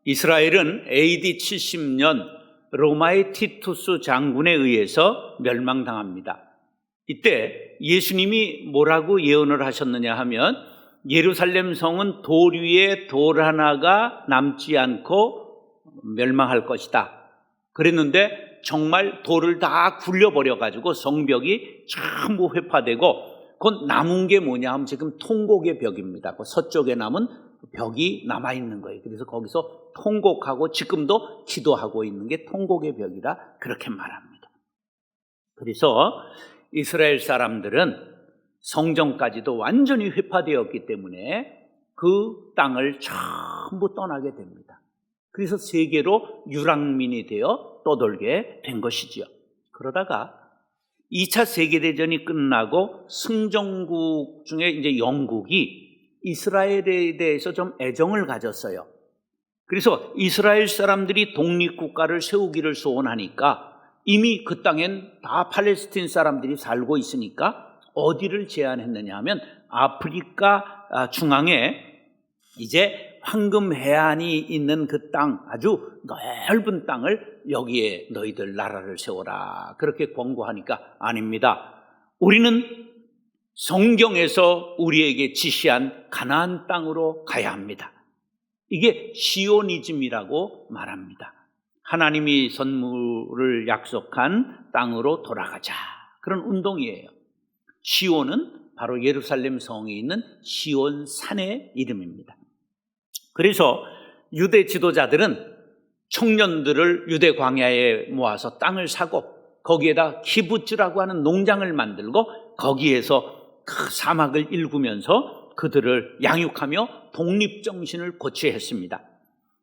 이스라엘은 AD 70년 로마의 티투스 장군에 의해서 멸망당합니다. 이때 예수님이 뭐라고 예언을 하셨느냐 하면 예루살렘 성은 돌 위에 돌 하나가 남지 않고 멸망할 것이다 그랬는데 정말 돌을 다 굴려버려가지고 성벽이 전부 회파되고 그 남은 게 뭐냐 하면 지금 통곡의 벽입니다. 그 서쪽에 남은 벽이 남아있는 거예요. 그래서 거기서 통곡하고 지금도 기도하고 있는 게 통곡의 벽이라 그렇게 말합니다. 그래서 이스라엘 사람들은 성전까지도 완전히 회파되었기 때문에 그 땅을 전부 떠나게 됩니다. 그래서 세계로 유랑민이 되어 떠돌게 된 것이지요. 그러다가 2차 세계대전이 끝나고 승전국 중에 이제 영국이 이스라엘에 대해서 좀 애정을 가졌어요. 그래서 이스라엘 사람들이 독립국가를 세우기를 소원하니까 이미 그 땅엔 다 팔레스틴 사람들이 살고 있으니까 어디를 제안했느냐 하면 아프리카 중앙에 이제 황금 해안이 있는 그 땅, 아주 넓은 땅을 여기에 너희들 나라를 세워라 그렇게 권고하니까 아닙니다. 우리는 성경에서 우리에게 지시한 가나안 땅으로 가야 합니다. 이게 시오니즘이라고 말합니다. 하나님이 선물을 약속한 땅으로 돌아가자 그런 운동이에요. 시온은 바로 예루살렘 성이 있는 시온 산의 이름입니다. 그래서 유대 지도자들은 청년들을 유대 광야에 모아서 땅을 사고 거기에다 키부츠라고 하는 농장을 만들고 거기에서 그 사막을 일구면서 그들을 양육하며 독립정신을 고취했습니다.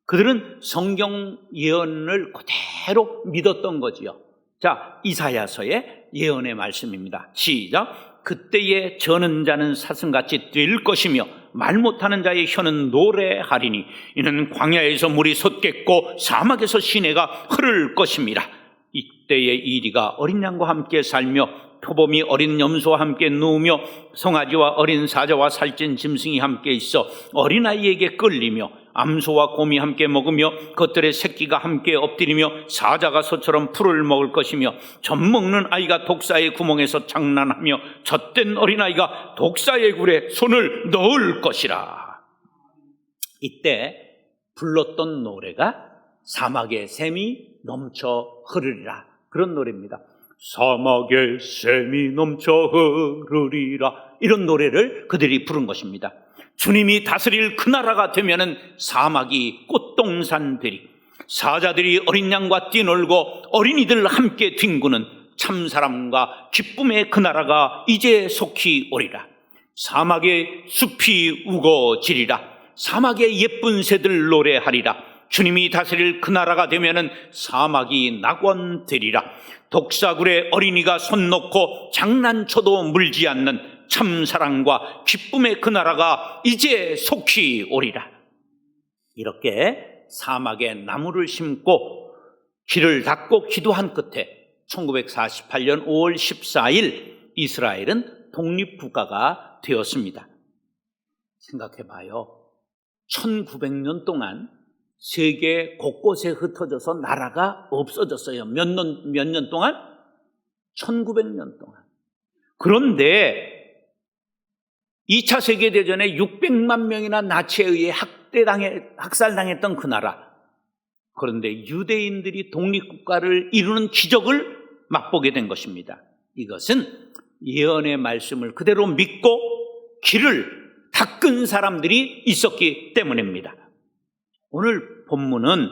그들은 성경 예언을 그대로 믿었던 거지요. 자, 이사야서의 예언의 말씀입니다. 시작. 그때의 저는 자는 사슴같이 뛸 것이며 말 못하는 자의 혀는 노래하리니 이는 광야에서 물이 솟겠고 사막에서 시내가 흐를 것입니다. 이때의 이리가 어린 양과 함께 살며 표범이 어린 염소와 함께 누우며 송아지와 어린 사자와 살찐 짐승이 함께 있어 어린아이에게 끌리며 암소와 곰이 함께 먹으며 그들의 새끼가 함께 엎드리며 사자가 소처럼 풀을 먹을 것이며 젖먹는 아이가 독사의 구멍에서 장난하며 젖된 어린아이가 독사의 굴에 손을 넣을 것이라. 이때 불렀던 노래가 사막의 샘이 넘쳐 흐르리라 그런 노래입니다. 사막에 샘이 넘쳐 흐르리라 이런 노래를 그들이 부른 것입니다. 주님이 다스릴 그 나라가 되면은 사막이 꽃동산 되리 사자들이 어린 양과 뛰놀고 어린이들 함께 뒹구는 참사람과 기쁨의 그 나라가 이제 속히 오리라. 사막에 숲이 우거지리라. 사막에 예쁜 새들 노래하리라. 주님이 다스릴 그 나라가 되면은 사막이 낙원되리라. 독사굴에 어린이가 손 놓고 장난쳐도 물지 않는 참사랑과 기쁨의 그 나라가 이제 속히 오리라. 이렇게 사막에 나무를 심고 길을 닦고 기도한 끝에 1948년 5월 14일 이스라엘은 독립국가가 되었습니다. 생각해봐요. 1900년 동안 세계 곳곳에 흩어져서 나라가 없어졌어요. 몇 년 동안? 1900년 동안. 그런데 2차 세계대전에 600만 명이나 나치에 의해 학살당했던 그 나라. 그런데 유대인들이 독립국가를 이루는 기적을 맛보게 된 것입니다. 이것은 예언의 말씀을 그대로 믿고 길을 닦은 사람들이 있었기 때문입니다. 오늘 본문은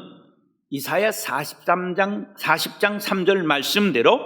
이사야 40장 3절 말씀대로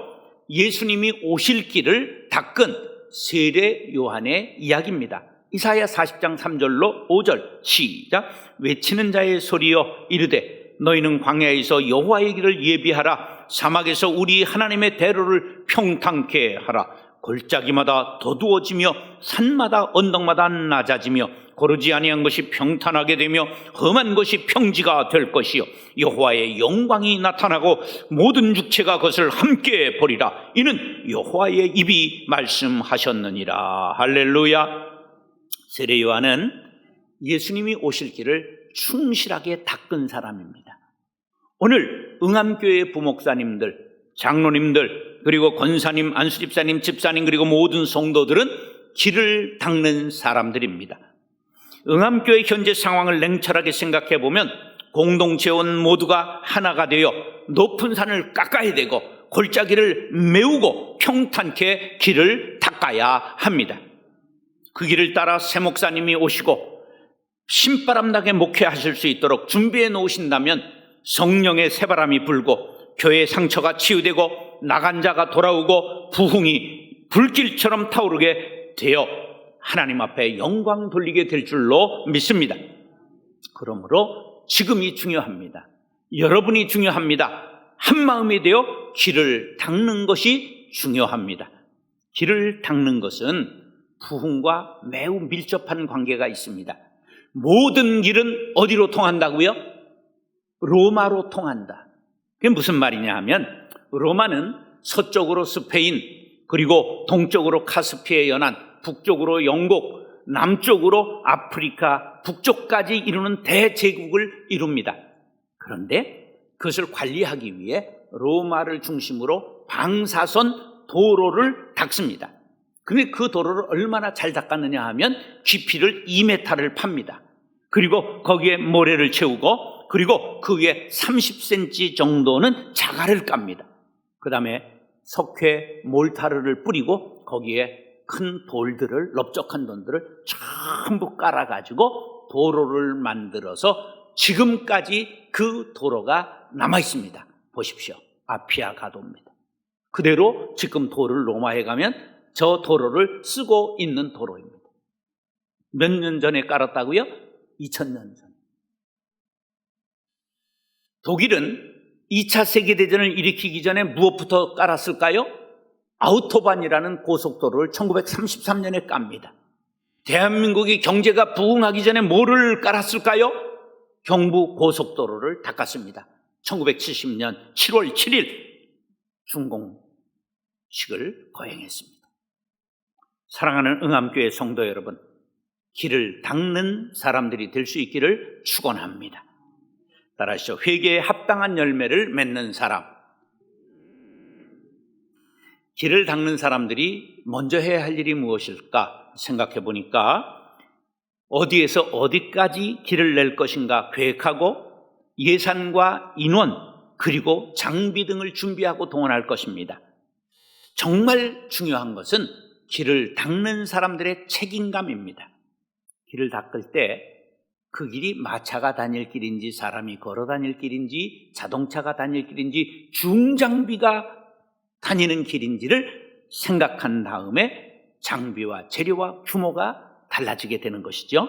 예수님이 오실 길을 닦은 세례 요한의 이야기입니다. 이사야 40장 3절로 5절 시작. 외치는 자의 소리여 이르되 너희는 광야에서 여호와의 길을 예비하라. 사막에서 우리 하나님의 대로를 평탄케 하라. 골짜기마다 더두어지며 산마다 언덕마다 낮아지며 고르지 아니한 것이 평탄하게 되며 험한 것이 평지가 될 것이요 여호와의 영광이 나타나고 모든 육체가 그것을 함께 보리라. 이는 여호와의 입이 말씀하셨느니라. 할렐루야. 세례 요한은 예수님이 오실 길을 충실하게 닦은 사람입니다. 오늘 응암교회 부목사님들, 장로님들, 그리고 권사님, 안수집사님, 집사님, 그리고 모든 성도들은 길을 닦는 사람들입니다. 응암교회 현재 상황을 냉철하게 생각해 보면 공동체원 모두가 하나가 되어 높은 산을 깎아야 되고 골짜기를 메우고 평탄케 길을 닦아야 합니다. 그 길을 따라 새 목사님이 오시고 신바람나게 목회하실 수 있도록 준비해 놓으신다면 성령의 새바람이 불고 교회의 상처가 치유되고 나간 자가 돌아오고 부흥이 불길처럼 타오르게 되어 하나님 앞에 영광 돌리게 될 줄로 믿습니다. 그러므로 지금이 중요합니다. 여러분이 중요합니다. 한마음이 되어 길을 닦는 것이 중요합니다. 길을 닦는 것은 부흥과 매우 밀접한 관계가 있습니다. 모든 길은 어디로 통한다고요? 로마로 통한다. 그게 무슨 말이냐 하면 로마는 서쪽으로 스페인, 그리고 동쪽으로 카스피의 연안, 북쪽으로 영국, 남쪽으로 아프리카 북쪽까지 이루는 대제국을 이룹니다. 그런데 그것을 관리하기 위해 로마를 중심으로 방사선 도로를 닦습니다. 근데 그 도로를 얼마나 잘 닦았느냐 하면 깊이를 2m를 팝니다. 그리고 거기에 모래를 채우고 그리고 그 위에 30cm 정도는 자갈을 깝니다. 그 다음에 석회 몰타르를 뿌리고 거기에 큰 돌들을, 넓적한 돌들을 전부 깔아가지고 도로를 만들어서 지금까지 그 도로가 남아 있습니다. 보십시오. 아피아 가도입니다. 그대로 지금 도를 로마에 가면 저 도로를 쓰고 있는 도로입니다. 몇 년 전에 깔았다고요? 2000년 전. 독일은 2차 세계대전을 일으키기 전에 무엇부터 깔았을까요? 아우토반이라는 고속도로를 1933년에 깝니다. 대한민국이 경제가 부흥하기 전에 뭐를 깔았을까요? 경부 고속도로를 닦았습니다. 1970년 7월 7일 준공식을 거행했습니다. 사랑하는 응암교회 성도 여러분, 길을 닦는 사람들이 될 수 있기를 축원합니다. 따라하시죠. 회개에 합당한 열매를 맺는 사람. 길을 닦는 사람들이 먼저 해야 할 일이 무엇일까 생각해 보니까 어디에서 어디까지 길을 낼 것인가 계획하고 예산과 인원 그리고 장비 등을 준비하고 동원할 것입니다. 정말 중요한 것은 길을 닦는 사람들의 책임감입니다. 길을 닦을 때 그 길이 마차가 다닐 길인지 사람이 걸어 다닐 길인지 자동차가 다닐 길인지 중장비가 다니는 길인지를 생각한 다음에 장비와 재료와 규모가 달라지게 되는 것이죠.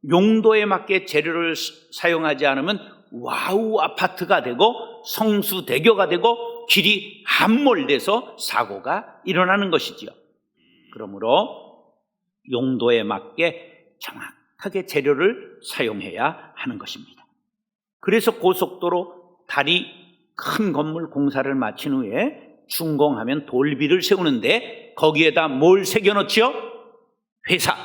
용도에 맞게 재료를 사용하지 않으면 와우 아파트가 되고 성수대교가 되고 길이 함몰돼서 사고가 일어나는 것이지요. 그러므로 용도에 맞게 정확하게 재료를 사용해야 하는 것입니다. 그래서 고속도로 다리 큰 건물 공사를 마친 후에 준공하면 돌비를 세우는데 거기에다 뭘 새겨놓지요? 회사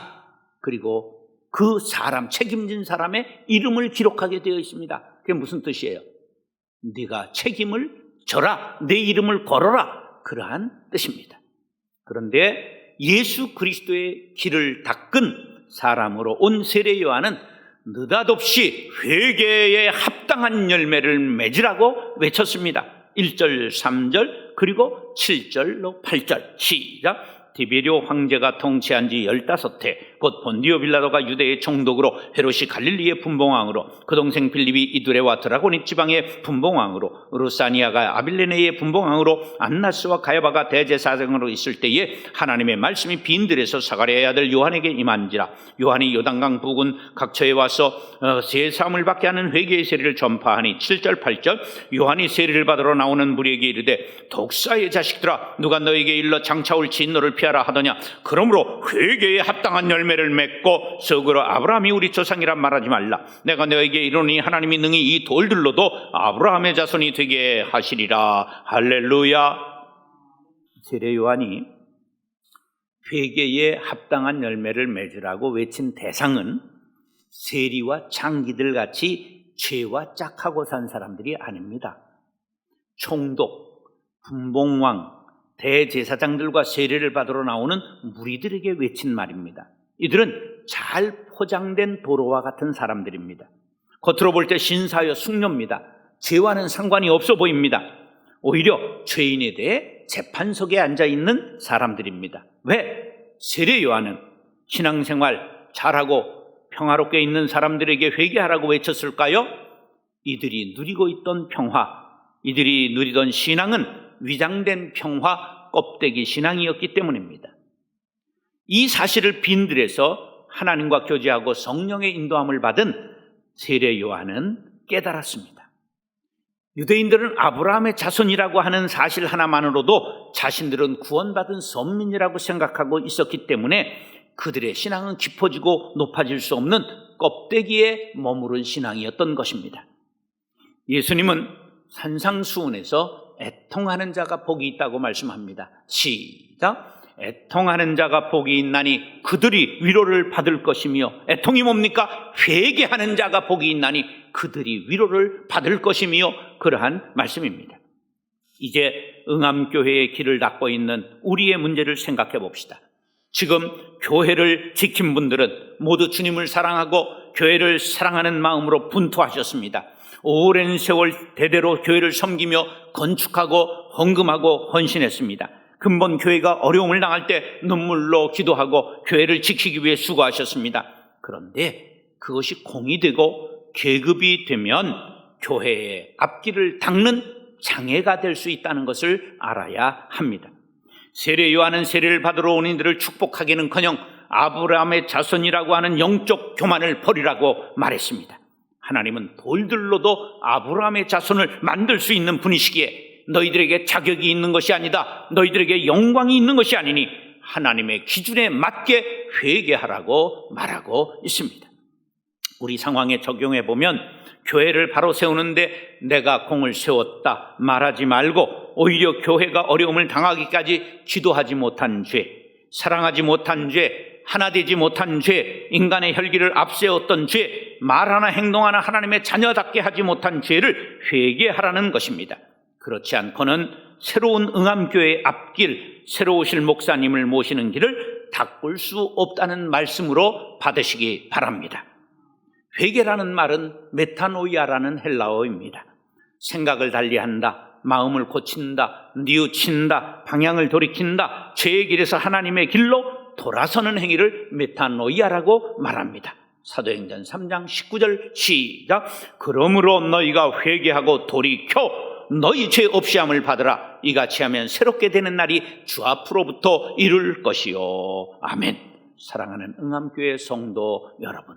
그리고 그 사람 책임진 사람의 이름을 기록하게 되어 있습니다. 그게 무슨 뜻이에요? 네가 책임을 져라, 내 이름을 걸어라, 그러한 뜻입니다. 그런데 예수 그리스도의 길을 닦은 사람으로 온 세례 요한은 느닷없이 회개에 합당한 열매를 맺으라고 외쳤습니다. 1절, 3절, 그리고 7절로 8절. 시작. 디베리오 황제가 통치한 지 15해 곧 본디오 빌라도가 유대의 총독으로 헤롯이 갈릴리의 분봉왕으로 그 동생 빌립이 이두레와 드라고닉 지방의 분봉왕으로 루사니아가 아빌레네의 분봉왕으로 안나스와 가야바가 대제사장으로 있을 때에 하나님의 말씀이 빈들에서 사가랴의 아들 요한에게 임한지라. 요한이 요단강 부근 각처에 와서 세사함을 받게 하는 회개의 세례를 전파하니 7절 8절. 요한이 세례를 받으러 나오는 무리에게 이르되 독사의 자식들아 누가 너에게 일러 장차 올 진노를 피하라 하더냐. 그러므로 회개에 합당한 열매를 맺고 속으로 아브라함이 우리 조상이라 말하지 말라. 내가 너에게 이르노니 하나님이 능히 이 돌들로도 아브라함의 자손이 되게 하시리라. 할렐루야. 세례 요한이 회개에 합당한 열매를 맺으라고 외친 대상은 세리와 창기들 같이 죄와 짝하고 산 사람들이 아닙니다. 총독, 분봉왕, 대제사장들과 세례를 받으러 나오는 무리들에게 외친 말입니다. 이들은 잘 포장된 도로와 같은 사람들입니다. 겉으로 볼 때 신사여 숙녀입니다. 죄와는 상관이 없어 보입니다. 오히려 죄인에 대해 재판석에 앉아있는 사람들입니다. 왜? 세례 요한은 신앙생활 잘하고 평화롭게 있는 사람들에게 회개하라고 외쳤을까요? 이들이 누리고 있던 평화, 이들이 누리던 신앙은 위장된 평화, 껍데기 신앙이었기 때문입니다. 이 사실을 빈들에서 하나님과 교제하고 성령의 인도함을 받은 세례 요한은 깨달았습니다. 유대인들은 아브라함의 자손이라고 하는 사실 하나만으로도 자신들은 구원받은 선민이라고 생각하고 있었기 때문에 그들의 신앙은 깊어지고 높아질 수 없는 껍데기에 머무른 신앙이었던 것입니다. 예수님은 산상수훈에서 애통하는 자가 복이 있다고 말씀합니다. 시작! 애통하는 자가 복이 있나니 그들이 위로를 받을 것이며, 애통이 뭡니까? 회개하는 자가 복이 있나니 그들이 위로를 받을 것이며, 그러한 말씀입니다. 이제 응암교회의 길을 닦고 있는 우리의 문제를 생각해 봅시다. 지금 교회를 지킨 분들은 모두 주님을 사랑하고 교회를 사랑하는 마음으로 분투하셨습니다. 오랜 세월 대대로 교회를 섬기며 건축하고 헌금하고 헌신했습니다. 근본 교회가 어려움을 당할 때 눈물로 기도하고 교회를 지키기 위해 수고하셨습니다. 그런데 그것이 공이 되고 계급이 되면 교회의 앞길을 닦는 장애가 될 수 있다는 것을 알아야 합니다. 세례 요한은 세례를 받으러 온 이들을 축복하기는커녕 아브라함의 자손이라고 하는 영적 교만을 버리라고 말했습니다. 하나님은 돌들로도 아브라함의 자손을 만들 수 있는 분이시기에 너희들에게 자격이 있는 것이 아니다, 너희들에게 영광이 있는 것이 아니니 하나님의 기준에 맞게 회개하라고 말하고 있습니다. 우리 상황에 적용해 보면 교회를 바로 세우는데 내가 공을 세웠다 말하지 말고 오히려 교회가 어려움을 당하기까지 기도하지 못한 죄, 사랑하지 못한 죄, 하나 되지 못한 죄, 인간의 혈기를 앞세웠던 죄, 말 하나 행동 하나 하나님의 자녀답게 하지 못한 죄를 회개하라는 것입니다. 그렇지 않고는 새로운 응암교회의 앞길, 새로 오실 목사님을 모시는 길을 닦을 수 없다는 말씀으로 받으시기 바랍니다. 회개라는 말은 메타노이아라는 헬라어입니다. 생각을 달리한다, 마음을 고친다, 뉘우친다, 방향을 돌이킨다, 죄의 길에서 하나님의 길로 돌아서는 행위를 메타노이아라고 말합니다. 사도행전 3장 19절 시작! 그러므로 너희가 회개하고 돌이켜 너희 죄 없이함을 받으라. 이같이 하면 새롭게 되는 날이 주 앞으로부터 이룰 것이요. 아멘. 사랑하는 응암교회 성도 여러분,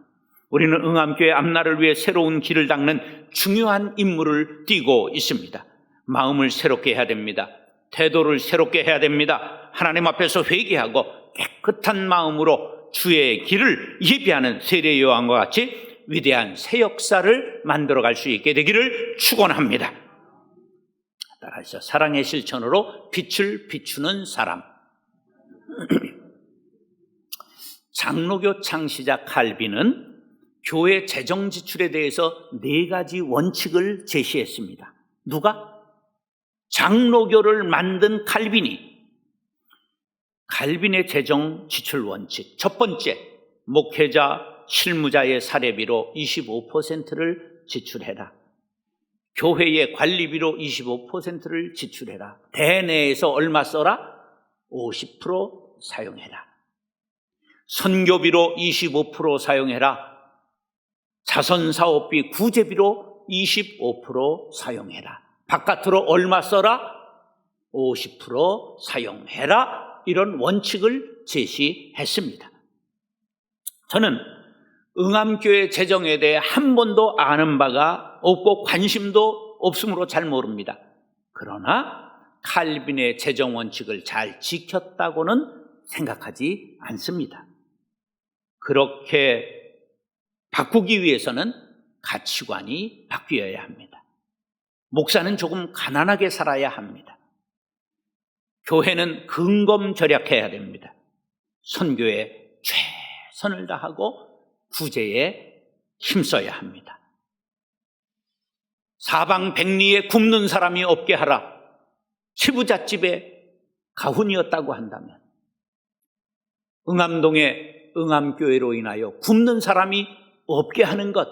우리는 응암교회 앞날을 위해 새로운 길을 닦는 중요한 임무를 띠고 있습니다. 마음을 새롭게 해야 됩니다. 태도를 새롭게 해야 됩니다. 하나님 앞에서 회개하고 깨끗한 마음으로 주의 길을 예비하는 세례 요한과 같이 위대한 새 역사를 만들어갈 수 있게 되기를 축원합니다. 따라서 사랑의 실천으로 빛을 비추는 사람. 장로교 창시자 칼빈은 교회 재정 지출에 대해서 4가지 원칙을 제시했습니다. 누가? 장로교를 만든 칼빈이. 칼빈의 재정 지출 원칙. 첫 번째, 목회자, 실무자의 사례비로 25%를 지출해라. 교회의 관리비로 25%를 지출해라. 대내에서 얼마 써라? 50% 사용해라. 선교비로 25% 사용해라. 자선사업비 구제비로 25% 사용해라. 바깥으로 얼마 써라? 50% 사용해라. 이런 원칙을 제시했습니다. 저는 응암교회 재정에 대해 한 번도 아는 바가 없고 관심도 없으므로 잘 모릅니다. 그러나 칼빈의 재정 원칙을 잘 지켰다고는 생각하지 않습니다. 그렇게 바꾸기 위해서는 가치관이 바뀌어야 합니다. 목사는 조금 가난하게 살아야 합니다. 교회는 근검절약해야 됩니다. 선교에 최선을 다하고 구제에 힘써야 합니다. 사방백리에 굶는 사람이 없게 하라. 치부잣집에 가훈이었다고 한다면 응암동의 응암교회로 인하여 굶는 사람이 없게 하는 것,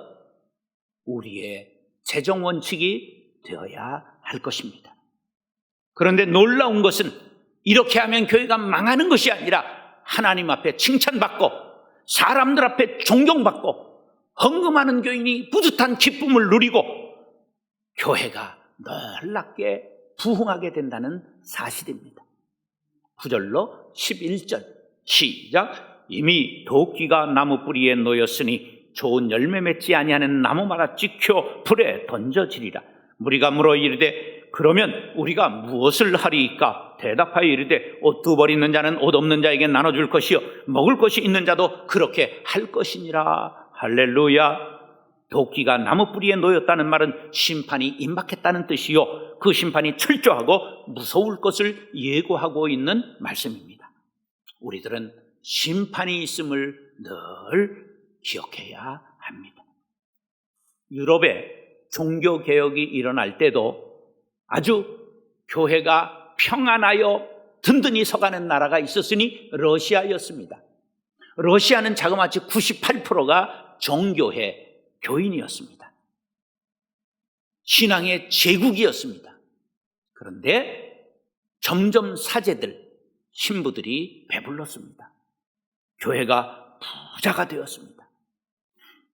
우리의 재정 원칙이 되어야 할 것입니다. 그런데 놀라운 것은 이렇게 하면 교회가 망하는 것이 아니라 하나님 앞에 칭찬받고 사람들 앞에 존경받고 헌금하는 교인이 뿌듯한 기쁨을 누리고 교회가 놀랍게 부흥하게 된다는 사실입니다. 9절로 11절 시작. 이미 도끼가 나무 뿌리에 놓였으니 좋은 열매 맺지 아니하는 나무마다 찍혀 불에 던져지리라. 무리가 물어 이르되 그러면 우리가 무엇을 하리이까? 대답하여 이르되 옷 두 벌 있는 자는 옷 없는 자에게 나눠줄 것이요 먹을 것이 있는 자도 그렇게 할 것이니라. 할렐루야. 도끼가 나무 뿌리에 놓였다는 말은 심판이 임박했다는 뜻이요, 그 심판이 철저하고 무서울 것을 예고하고 있는 말씀입니다. 우리들은 심판이 있음을 늘 기억해야 합니다. 유럽에 종교개혁이 일어날 때도 아주 교회가 평안하여 든든히 서가는 나라가 있었으니 러시아였습니다. 러시아는 자그마치 98%가 정교회 교인이었습니다. 신앙의 제국이었습니다. 그런데 점점 사제들, 신부들이 배불렀습니다. 교회가 부자가 되었습니다.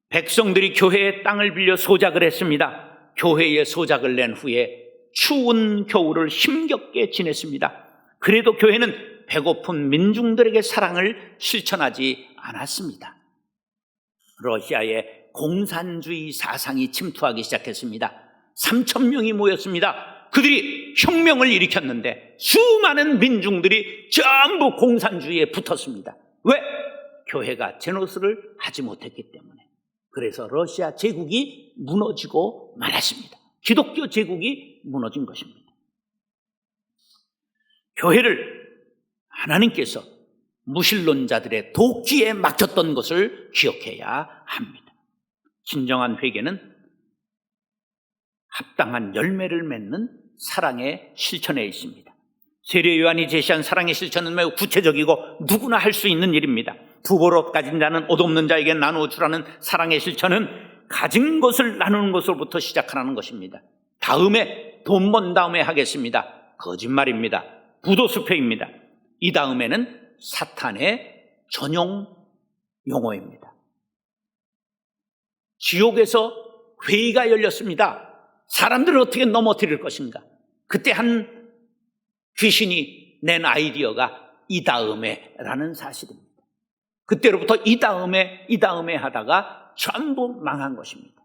백성들이 교회의 땅을 빌려 소작을 했습니다. 교회에 소작을 낸 후에 추운 겨울을 힘겹게 지냈습니다. 그래도 교회는 배고픈 민중들에게 사랑을 실천하지 않았습니다. 러시아에 공산주의 사상이 침투하기 시작했습니다. 3,000명이 모였습니다. 그들이 혁명을 일으켰는데 수많은 민중들이 전부 공산주의에 붙었습니다. 왜? 교회가 제노스를 하지 못했기 때문에. 그래서 러시아 제국이 무너지고 말았습니다. 기독교 제국이 무너진 것입니다. 교회를 하나님께서 무신론자들의 도끼에 맡겼던 것을 기억해야 합니다. 진정한 회개는 합당한 열매를 맺는 사랑의 실천에 있습니다. 세례 요한이 제시한 사랑의 실천은 매우 구체적이고 누구나 할 수 있는 일입니다. 두 벌 옷 가진 자는 옷 없는 자에게 나누어 주라는 사랑의 실천은 가진 것을 나누는 것으로부터 시작하는 것입니다. 다음에 돈 번 다음에 하겠습니다. 거짓말입니다. 부도수표입니다. 이 다음에는 사탄의 전용 용어입니다. 지옥에서 회의가 열렸습니다. 사람들을 어떻게 넘어뜨릴 것인가? 그때 한 귀신이 낸 아이디어가 이 다음에 라는 사실입니다. 그때로부터 이 다음에 하다가 전부 망한 것입니다.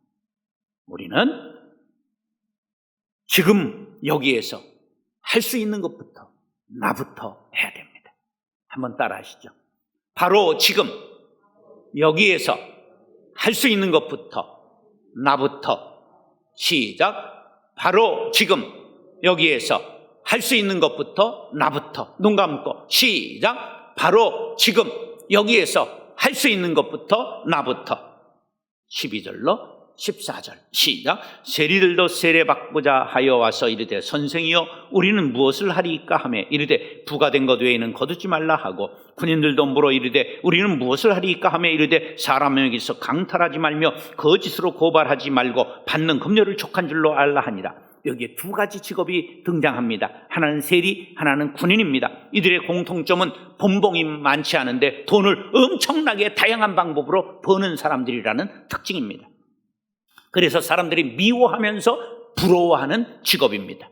우리는 지금 여기에서 할 수 있는 것부터 나부터 해야 됩니다. 한번 따라 하시죠. 바로 지금 여기에서 할 수 있는 것부터 나부터. 시작. 바로 지금 여기에서 할 수 있는 것부터 나부터. 눈 감고 시작. 바로 지금 여기에서 할 수 있는 것부터 나부터. 12절로 14절 시작. 세리들도 세례받고자 하여 와서 이르되 선생이여 우리는 무엇을 하리이까 하매 이르되 부가된 것 외에는 거두지 말라 하고, 군인들도 물어 이르되 우리는 무엇을 하리이까 하매 이르되 사람에게서 강탈하지 말며 거짓으로 고발하지 말고 받는 금료를 족한 줄로 알라 하니라. 여기에 두 가지 직업이 등장합니다. 하나는 세리, 하나는 군인입니다. 이들의 공통점은 본봉이 많지 않은데 돈을 엄청나게 다양한 방법으로 버는 사람들이라는 특징입니다. 그래서 사람들이 미워하면서 부러워하는 직업입니다.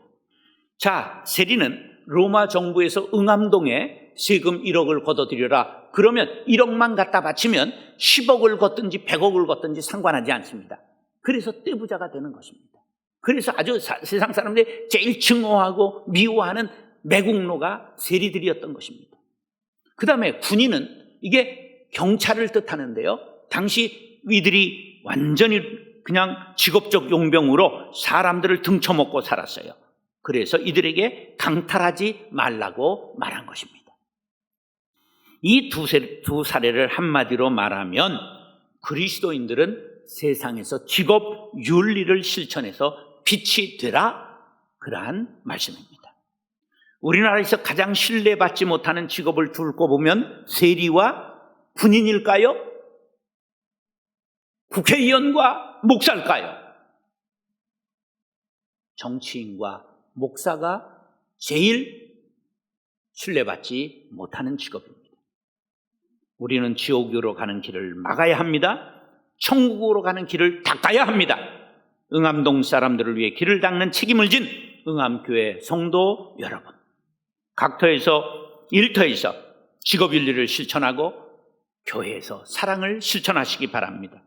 자, 세리는 로마 정부에서 응암동에 세금 1억을 걷어들여라. 그러면 1억만 갖다 바치면 10억을 걷든지 100억을 걷든지 상관하지 않습니다. 그래서 떼부자가 되는 것입니다. 그래서 아주 세상 사람들이 제일 증오하고 미워하는 매국노가 세리들이었던 것입니다. 그 다음에 군인은 이게 경찰을 뜻하는데요. 당시 이들이 완전히 그냥 직업적 용병으로 사람들을 등쳐먹고 살았어요. 그래서 이들에게 강탈하지 말라고 말한 것입니다. 이 두 사례를 한마디로 말하면 그리스도인들은 세상에서 직업 윤리를 실천해서 빛이 되라, 그러한 말씀입니다. 우리나라에서 가장 신뢰받지 못하는 직업을 두고 보면 세리와 군인일까요? 국회의원과 목사일까요? 정치인과 목사가 제일 신뢰받지 못하는 직업입니다. 우리는 지옥으로 가는 길을 막아야 합니다. 천국으로 가는 길을 닦아야 합니다. 응암동 사람들을 위해 길을 닦는 책임을 진 응암교회 성도 여러분, 각터에서 일터에서 직업윤리를 실천하고 교회에서 사랑을 실천하시기 바랍니다.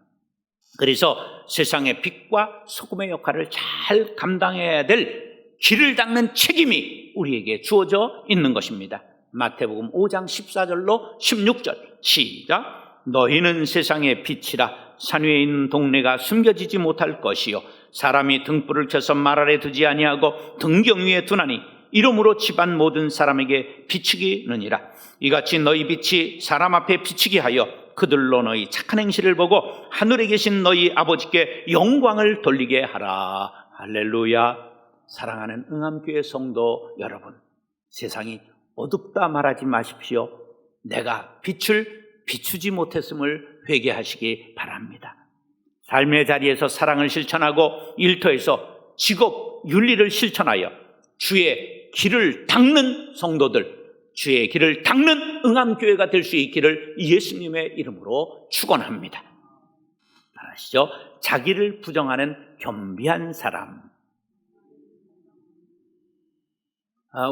그래서 세상의 빛과 소금의 역할을 잘 감당해야 될 길을 닦는 책임이 우리에게 주어져 있는 것입니다. 마태복음 5장 14절로 16절 시작. 너희는 세상의 빛이라. 산 위에 있는 동네가 숨겨지지 못할 것이요 사람이 등불을 켜서 말 아래 두지 아니하고 등경 위에 두나니 이러므로 집안 모든 사람에게 비치기느니라. 이같이 너희 빛이 사람 앞에 비치게 하여 그들로 너희 착한 행실을 보고 하늘에 계신 너희 아버지께 영광을 돌리게 하라. 할렐루야. 사랑하는 응암교회 성도 여러분, 세상이 어둡다 말하지 마십시오. 내가 빛을 비추지 못했음을 회개하시기 바랍니다. 삶의 자리에서 사랑을 실천하고 일터에서 직업 윤리를 실천하여 주의 길을 닦는 성도들, 주의 길을 닦는 응암교회가 될 수 있기를 예수님의 이름으로 축원합니다. 아시죠? 자기를 부정하는 겸비한 사람.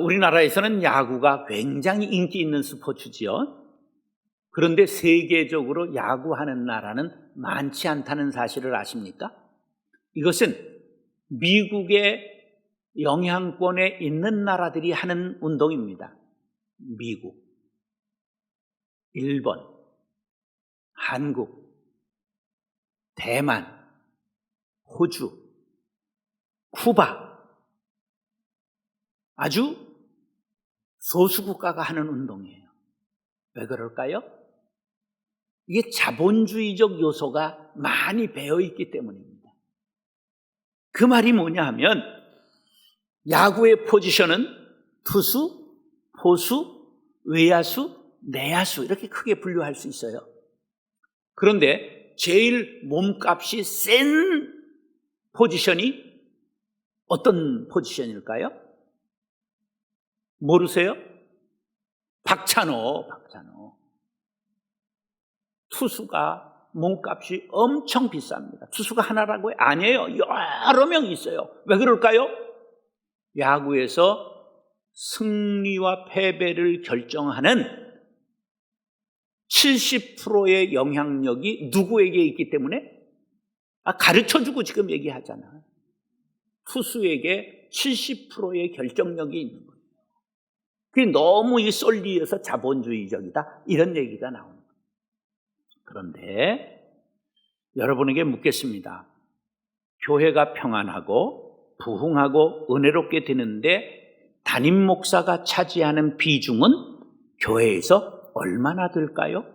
우리나라에서는 야구가 굉장히 인기 있는 스포츠지요. 그런데 세계적으로 야구하는 나라는 많지 않다는 사실을 아십니까? 이것은 미국의 영향권에 있는 나라들이 하는 운동입니다. 미국, 일본, 한국, 대만, 호주, 쿠바, 아주 소수 국가가 하는 운동이에요. 왜 그럴까요? 이게 자본주의적 요소가 많이 배어 있기 때문입니다. 그 말이 뭐냐 하면 야구의 포지션은 투수, 포수, 외야수, 내야수 이렇게 크게 분류할 수 있어요. 그런데 제일 몸값이 센 포지션이 어떤 포지션일까요? 모르세요? 박찬호. 투수가 몸값이 엄청 비쌉니다. 투수가 하나라고요? 아니에요. 여러 명이 있어요. 왜 그럴까요? 야구에서 승리와 패배를 결정하는 70%의 영향력이 누구에게 있기 때문에 가르쳐주고 지금 얘기하잖아. 투수에게 70%의 결정력이 있는 거예요. 그게 너무 이 쏠리에서 자본주의적이다 이런 얘기가 나오는 거예요. 그런데 여러분에게 묻겠습니다. 교회가 평안하고 부흥하고 은혜롭게 되는데 담임 목사가 차지하는 비중은 교회에서 얼마나 될까요?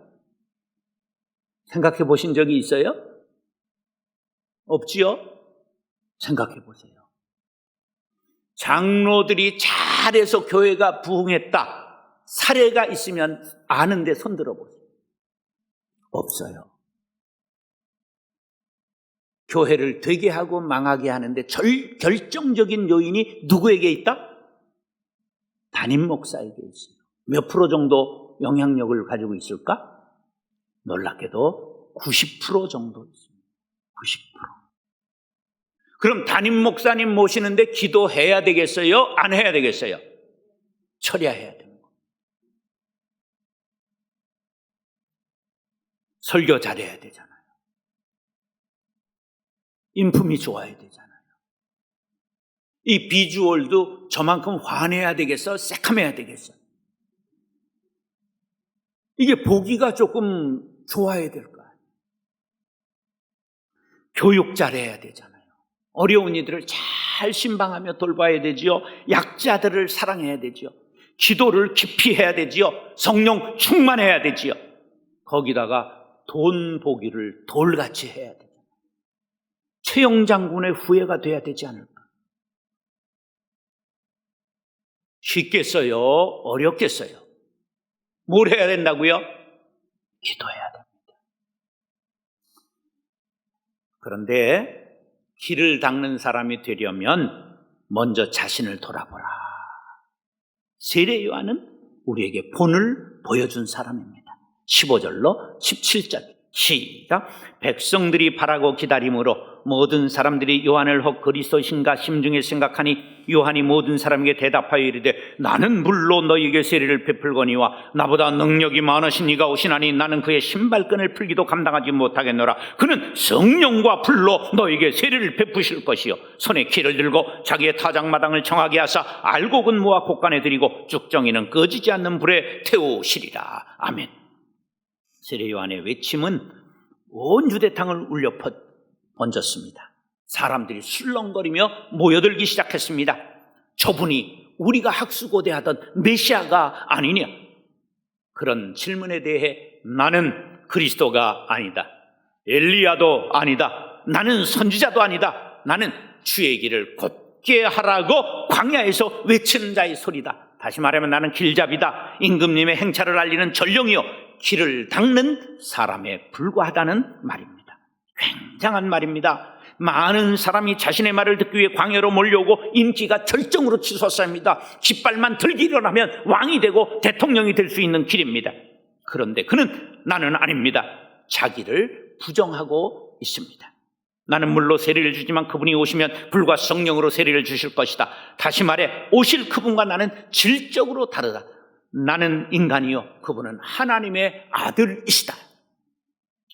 생각해 보신 적이 있어요? 없지요? 생각해 보세요. 장로들이 잘해서 교회가 부흥했다 사례가 있으면 아는데 손 들어보세요. 없어요. 교회를 되게 하고 망하게 하는데 결정적인 요인이 누구에게 있다? 담임 목사에게 있어요. 몇 프로 정도 영향력을 가지고 있을까? 놀랍게도 90% 정도 있습니다. 90%. 그럼 담임 목사님 모시는데 기도해야 되겠어요? 안 해야 되겠어요? 처리해야 되는 거예요. 설교 잘해야 되잖아요. 인품이 좋아야 되잖아요. 이 비주얼도 저만큼 환해야 되겠어? 새카매야 되겠어? 이게 보기가 조금 좋아야 될 거 아니에요. 교육 잘해야 되잖아요. 어려운 이들을 잘 신방하며 돌봐야 되지요. 약자들을 사랑해야 되지요. 기도를 깊이 해야 되지요. 성령 충만해야 되지요. 거기다가 돈 보기를 돌같이 해야 되죠. 최영 장군의 후예가 돼야 되지 않을까? 쉽겠어요? 어렵겠어요? 뭘 해야 된다고요? 기도해야 됩니다. 그런데 길을 닦는 사람이 되려면 먼저 자신을 돌아보라. 세례 요한은 우리에게 본을 보여준 사람입니다. 15절로 17절 시작. 백성들이 바라고 기다림으로 모든 사람들이 요한을 혹 그리스도신가 심중에 생각하니 요한이 모든 사람에게 대답하여 이르되 나는 물로 너희에게 세례를 베풀거니와 나보다 능력이 많으신 이가 오시나니 나는 그의 신발끈을 풀기도 감당하지 못하겠노라. 그는 성령과 불로 너희에게 세례를 베푸실 것이요 손에 키를 들고 자기의 타작마당을 정하게 하사 알곡은 모아 곳간에 들이고 쭉정이는 꺼지지 않는 불에 태우시리라. 아멘. 세례 요한의 외침은 온 유대 땅을 울려 번졌습니다. 사람들이 술렁거리며 모여들기 시작했습니다. 저분이 우리가 학수고대하던 메시아가 아니냐? 그런 질문에 대해 나는 그리스도가 아니다. 엘리야도 아니다. 나는 선지자도 아니다. 나는 주의 길을 곧게 하라고 광야에서 외치는 자의 소리다. 다시 말하면 나는 길잡이다. 임금님의 행차를 알리는 전령이요 길을 닦는 사람에 불과하다는 말입니다. 굉장한 말입니다. 많은 사람이 자신의 말을 듣기 위해 광야로 몰려오고 인기가 절정으로 치솟습니다. 깃발만 들기 일어나면 왕이 되고 대통령이 될 수 있는 길입니다. 그런데 그는 나는 아닙니다. 자기를 부정하고 있습니다. 나는 물로 세례를 주지만 그분이 오시면 불과 성령으로 세례를 주실 것이다. 다시 말해 오실 그분과 나는 질적으로 다르다. 나는 인간이요 그분은 하나님의 아들이시다.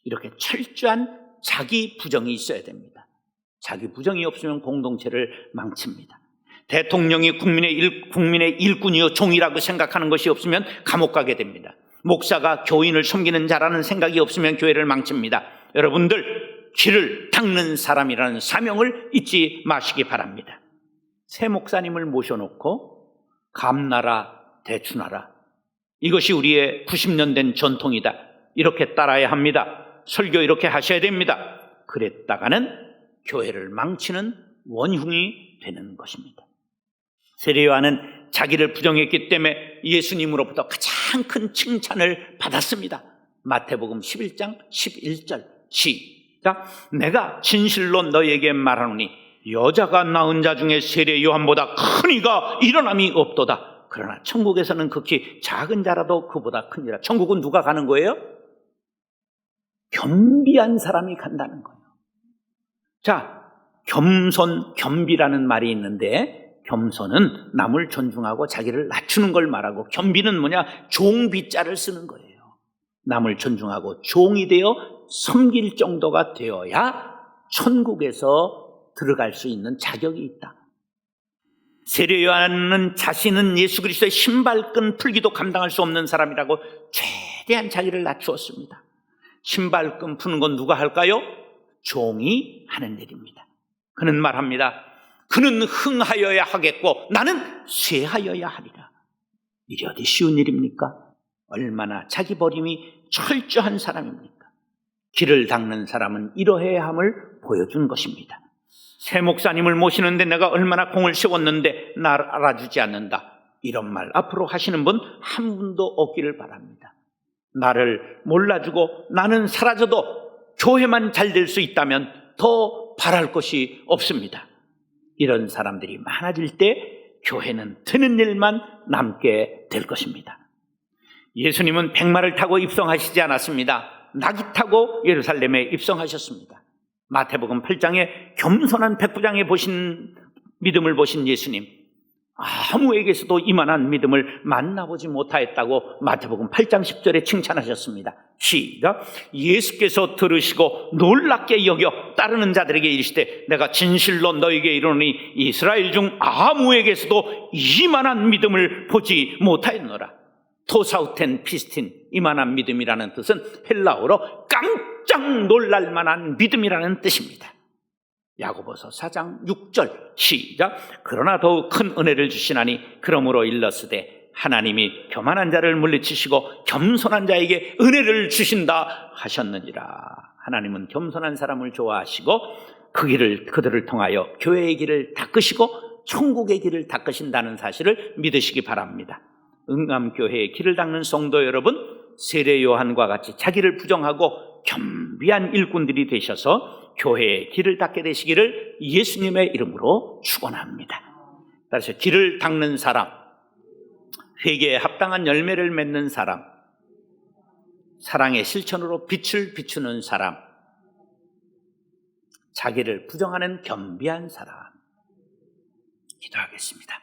이렇게 철저한 자기 부정이 있어야 됩니다. 자기 부정이 없으면 공동체를 망칩니다. 대통령이 국민의 일꾼이요 종이라고 생각하는 것이 없으면 감옥 가게 됩니다. 목사가 교인을 섬기는 자라는 생각이 없으면 교회를 망칩니다. 여러분들 길을 닦는 사람이라는 사명을 잊지 마시기 바랍니다. 새 목사님을 모셔놓고 감나라 대추나라 이것이 우리의 90년 된 전통이다. 이렇게 따라야 합니다. 설교 이렇게 하셔야 됩니다. 그랬다가는 교회를 망치는 원흉이 되는 것입니다. 세례 요한은 자기를 부정했기 때문에 예수님으로부터 가장 큰 칭찬을 받았습니다. 마태복음 11장 11절 시작. 내가 진실로 너희에게 말하노니 여자가 낳은 자 중에 세례 요한보다 큰 이가 일어남이 없도다. 그러나 천국에서는 극히 작은 자라도 그보다 크니라. 천국은 누가 가는 거예요? 겸비한 사람이 간다는 거예요. 자, 겸손, 겸비라는 말이 있는데 겸손은 남을 존중하고 자기를 낮추는 걸 말하고 겸비는 뭐냐? 종비자를 쓰는 거예요. 남을 존중하고 종이 되어 섬길 정도가 되어야 천국에서 들어갈 수 있는 자격이 있다. 세례 요한은 자신은 예수 그리스도의 신발끈 풀기도 감당할 수 없는 사람이라고 최대한 자기를 낮추었습니다. 신발끈 푸는 건 누가 할까요? 종이 하는 일입니다. 그는 말합니다. 그는 흥하여야 하겠고 나는 쇠하여야 하리라. 이게 어디 쉬운 일입니까? 얼마나 자기 버림이 철저한 사람입니까? 길을 닦는 사람은 이러해야 함을 보여준 것입니다. 새 목사님을 모시는데 내가 얼마나 공을 세웠는데 날 알아주지 않는다. 이런 말 앞으로 하시는 분 한 분도 없기를 바랍니다. 나를 몰라주고 나는 사라져도 교회만 잘 될 수 있다면 더 바랄 것이 없습니다. 이런 사람들이 많아질 때 교회는 되는 일만 남게 될 것입니다. 예수님은 백마를 타고 입성하시지 않았습니다. 낙이 타고 예루살렘에 입성하셨습니다. 마태복음 8장에 겸손한 백부장에 보신 믿음을 보신 예수님, 아무에게서도 이만한 믿음을 만나보지 못하였다고 마태복음 8장 10절에 칭찬하셨습니다. 시작. 예수께서 들으시고 놀랍게 여겨 따르는 자들에게 이르시되 내가 진실로 너에게 이르노니 이스라엘 중 아무에게서도 이만한 믿음을 보지 못하였노라. 토사우텐 피스틴, 이만한 믿음이라는 뜻은 헬라어로 깜짝 놀랄 만한 믿음이라는 뜻입니다. 야고보서 4장 6절 시작. 그러나 더욱 큰 은혜를 주시나니 그러므로 일렀으되 하나님이 교만한 자를 물리치시고 겸손한 자에게 은혜를 주신다 하셨느니라. 하나님은 겸손한 사람을 좋아하시고 그 길을 그들을 통하여 교회의 길을 닦으시고 천국의 길을 닦으신다는 사실을 믿으시기 바랍니다. 응암교회의 길을 닦는 성도 여러분, 세례 요한과 같이 자기를 부정하고 겸비한 일꾼들이 되셔서 교회의 길을 닦게 되시기를 예수님의 이름으로 축원합니다. 따라서 길을 닦는 사람, 회개에 합당한 열매를 맺는 사람, 사랑의 실천으로 빛을 비추는 사람, 자기를 부정하는 겸비한 사람. 기도하겠습니다.